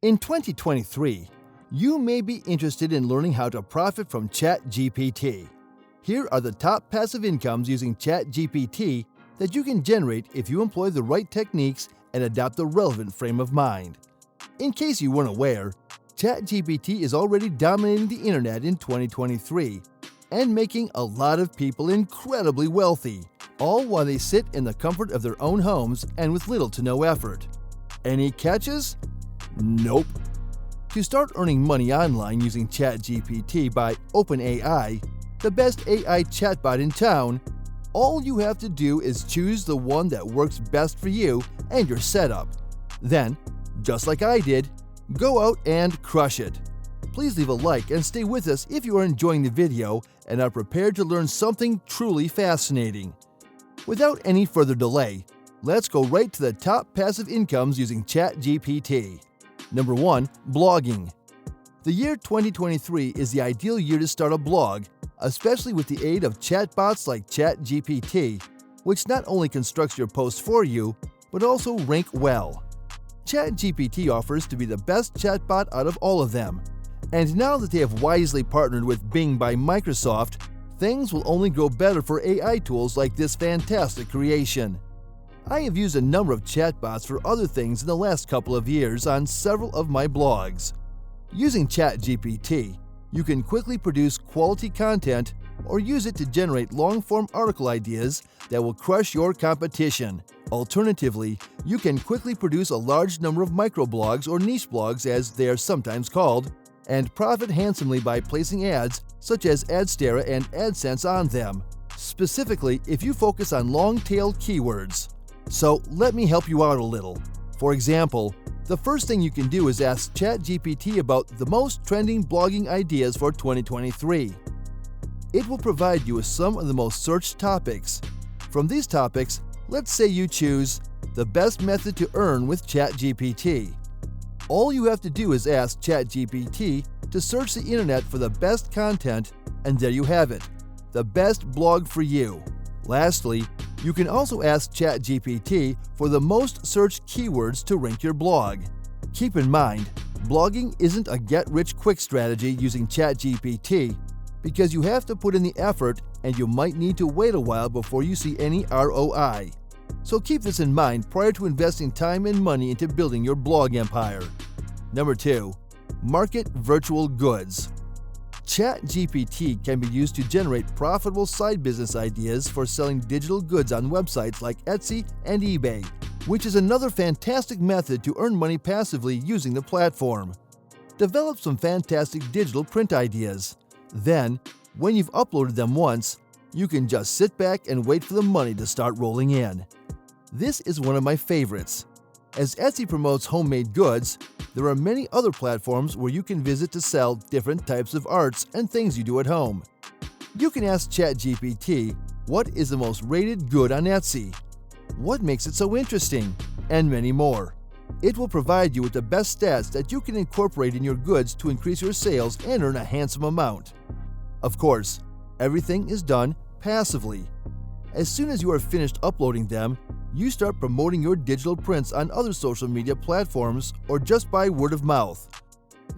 In 2023, you may be interested in learning how to profit from ChatGPT. Here are the top passive incomes using ChatGPT that you can generate if you employ the right techniques and adopt the relevant frame of mind. In case you weren't aware, ChatGPT is already dominating the internet in 2023 and making a lot of people incredibly wealthy, all while they sit in the comfort of their own homes and with little to no effort. Any catches? Nope. To start earning money online using ChatGPT by OpenAI, the best AI chatbot in town, all you have to do is choose the one that works best for you and your setup. Then, just like I did, go out and crush it. Please leave a like and stay with us if you are enjoying the video and are prepared to learn something truly fascinating. Without any further delay, let's go right to the top passive incomes using ChatGPT. Number 1. Blogging. The year 2023 is the ideal year to start a blog, especially with the aid of chatbots like ChatGPT, which not only constructs your posts for you, but also rank well. ChatGPT offers to be the best chatbot out of all of them, and now that they have wisely partnered with Bing by Microsoft, things will only grow better for AI tools like this fantastic creation. I have used a number of chatbots for other things in the last couple of years on several of my blogs. Using ChatGPT, you can quickly produce quality content or use it to generate long-form article ideas that will crush your competition. Alternatively, you can quickly produce a large number of microblogs or niche blogs, as they are sometimes called, and profit handsomely by placing ads such as Adstera and AdSense on them, specifically if you focus on long-tail keywords. So let me help you out a little. For example, the first thing you can do is ask ChatGPT about the most trending blogging ideas for 2023. It will provide you with some of the most searched topics. From these topics, let's say you choose the best method to earn with ChatGPT. All you have to do is ask ChatGPT to search the internet for the best content, and there you have it, the best blog for you. Lastly, you can also ask ChatGPT for the most searched keywords to rank your blog. Keep in mind, blogging isn't a get-rich-quick strategy using ChatGPT, because you have to put in the effort and you might need to wait a while before you see any ROI. So keep this in mind prior to investing time and money into building your blog empire. Number 2. Market virtual goods. ChatGPT can be used to generate profitable side business ideas for selling digital goods on websites like Etsy and eBay, which is another fantastic method to earn money passively using the platform. Develop some fantastic digital print ideas. Then, when you've uploaded them once, you can just sit back and wait for the money to start rolling in. This is one of my favorites. As Etsy promotes homemade goods, there are many other platforms where you can visit to sell different types of arts and things you do at home. You can ask ChatGPT, what is the most rated good on Etsy? What makes it so interesting? And many more. It will provide you with the best stats that you can incorporate in your goods to increase your sales and earn a handsome amount. Of course, everything is done passively. As soon as you are finished uploading them, you start promoting your digital prints on other social media platforms or just by word of mouth.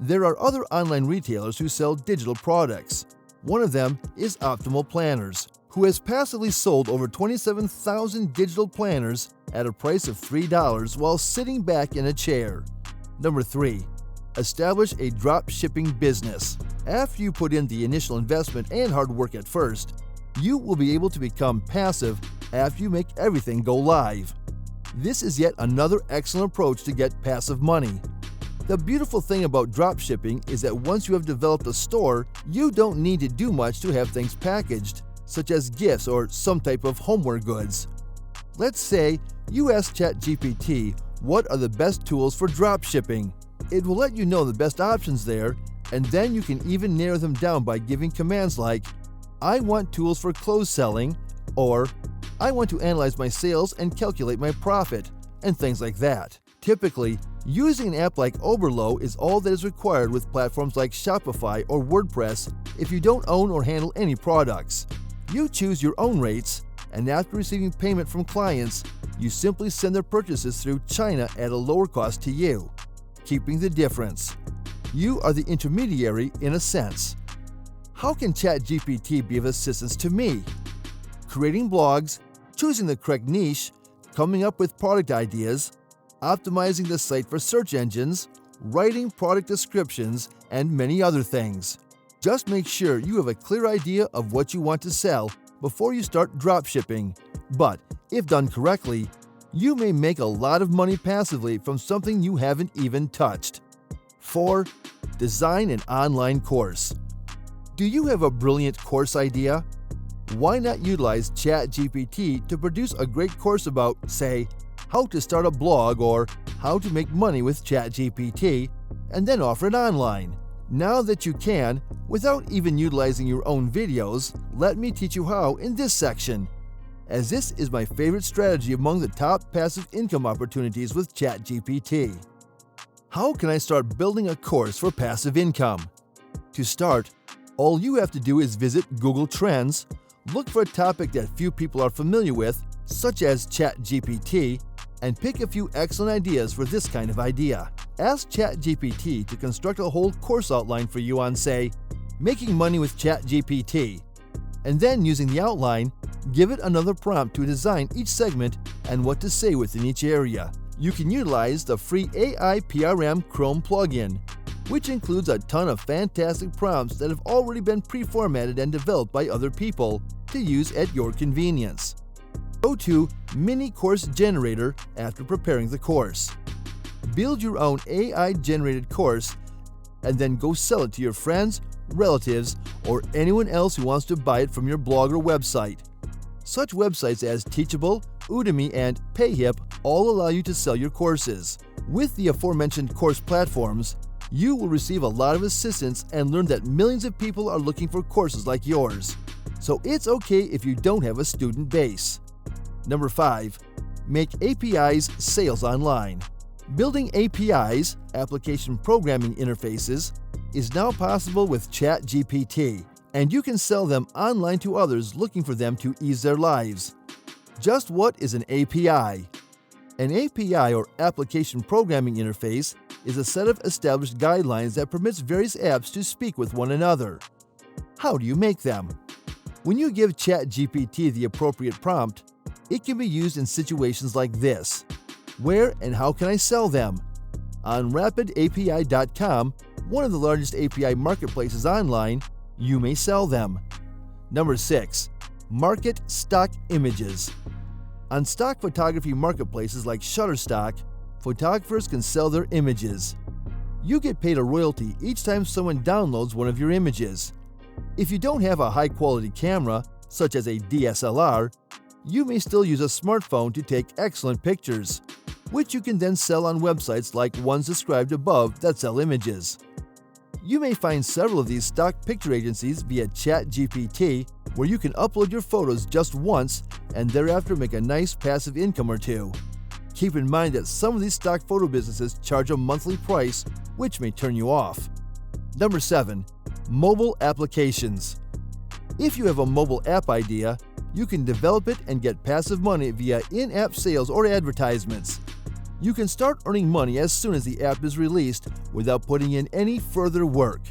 There are other online retailers who sell digital products. One of them is Optimal Planners, who has passively sold over 27,000 digital planners at a price of $3 while sitting back in a chair. Number 3. Establish a dropshipping business. After you put in the initial investment and hard work at first, you will be able to become passive after you make everything go live. This is yet another excellent approach to get passive money. The beautiful thing about dropshipping is that once you have developed a store, you don't need to do much to have things packaged, such as gifts or some type of homeware goods. Let's say you ask ChatGPT what are the best tools for dropshipping. It will let you know the best options there, and then you can even narrow them down by giving commands like, I want tools for clothes selling, or I want to analyze my sales and calculate my profit, and things like that. Typically, using an app like Oberlo is all that is required with platforms like Shopify or WordPress if you don't own or handle any products. You choose your own rates, and after receiving payment from clients, you simply send their purchases through China at a lower cost to you. keeping the difference. You are the intermediary in a sense. How can ChatGPT be of assistance to me? Creating blogs, choosing the correct niche, coming up with product ideas, optimizing the site for search engines, writing product descriptions, and many other things. Just make sure you have a clear idea of what you want to sell before you start dropshipping. But if done correctly, you may make a lot of money passively from something you haven't even touched. 4. Design an online course. Do you have a brilliant course idea? Why not utilize ChatGPT to produce a great course about, say, how to start a blog or how to make money with ChatGPT, and then offer it online? Now that you can, without even utilizing your own videos, let me teach you how in this section, as this is my favorite strategy among the top passive income opportunities with ChatGPT. How can I start building a course for passive income? To start, all you have to do is visit Google Trends, look for a topic that few people are familiar with, such as ChatGPT, and pick a few excellent ideas for this kind of idea. Ask ChatGPT to construct a whole course outline for you on, say, making money with ChatGPT, and then using the outline, give it another prompt to design each segment and what to say within each area. You can utilize the free AI PRM Chrome plugin, which includes a ton of fantastic prompts that have already been pre-formatted and developed by other people to use at your convenience. Go to Mini Course Generator after preparing the course. Build your own AI-generated course and then go sell it to your friends, relatives, or anyone else who wants to buy it from your blog or website. Such websites as Teachable, Udemy, and Payhip all allow you to sell your courses. With the aforementioned course platforms, you will receive a lot of assistance and learn that millions of people are looking for courses like yours. So it's okay if you don't have a student base. Number 5. Make APIs sales online. Building APIs, application programming interfaces, is now possible with ChatGPT, and you can sell them online to others looking for them to ease their lives. Just what is an API? An API, or application programming interface, is a set of established guidelines that permits various apps to speak with one another. How do you make them? When you give ChatGPT the appropriate prompt, it can be used in situations like this. Where and how can I sell them? On rapidapi.com, one of the largest API marketplaces online, you may sell them. Number 6. Market stock images. On stock photography marketplaces like Shutterstock, photographers can sell their images. You get paid a royalty each time someone downloads one of your images. If you don't have a high-quality camera, such as a DSLR, you may still use a smartphone to take excellent pictures, which you can then sell on websites like ones described above that sell images. You may find several of these stock picture agencies via ChatGPT, where you can upload your photos just once and thereafter make a nice passive income or two. Keep in mind that some of these stock photo businesses charge a monthly price, which may turn you off. Number 7. Mobile applications. If you have a mobile app idea, you can develop it and get passive money via in-app sales or advertisements. You can start earning money as soon as the app is released without putting in any further work.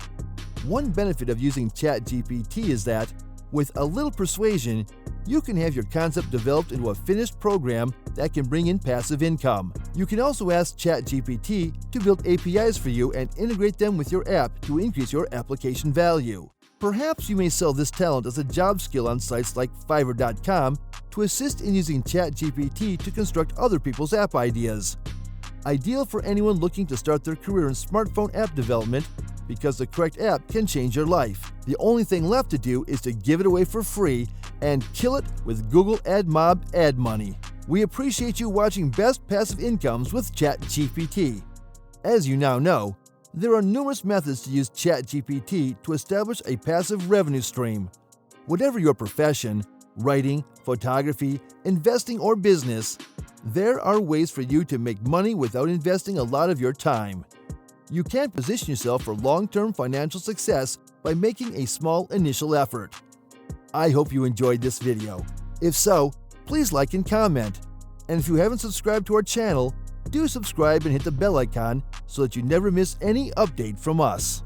One benefit of using ChatGPT is that, with a little persuasion, you can have your concept developed into a finished program that can bring in passive income. You can also ask ChatGPT to build APIs for you and integrate them with your app to increase your application value. Perhaps you may sell this talent as a job skill on sites like Fiverr.com to assist in using ChatGPT to construct other people's app ideas. Ideal for anyone looking to start their career in smartphone app development, because the correct app can change your life. The only thing left to do is to give it away for free and kill it with Google AdMob ad money. We appreciate you watching Best Passive Incomes with ChatGPT. As you now know, there are numerous methods to use ChatGPT to establish a passive revenue stream. Whatever your profession, writing, photography, investing, or business, there are ways for you to make money without investing a lot of your time. You can position yourself for long-term financial success by making a small initial effort. I hope you enjoyed this video. If so, please like and comment. And if you haven't subscribed to our channel, do subscribe and hit the bell icon so that you never miss any update from us.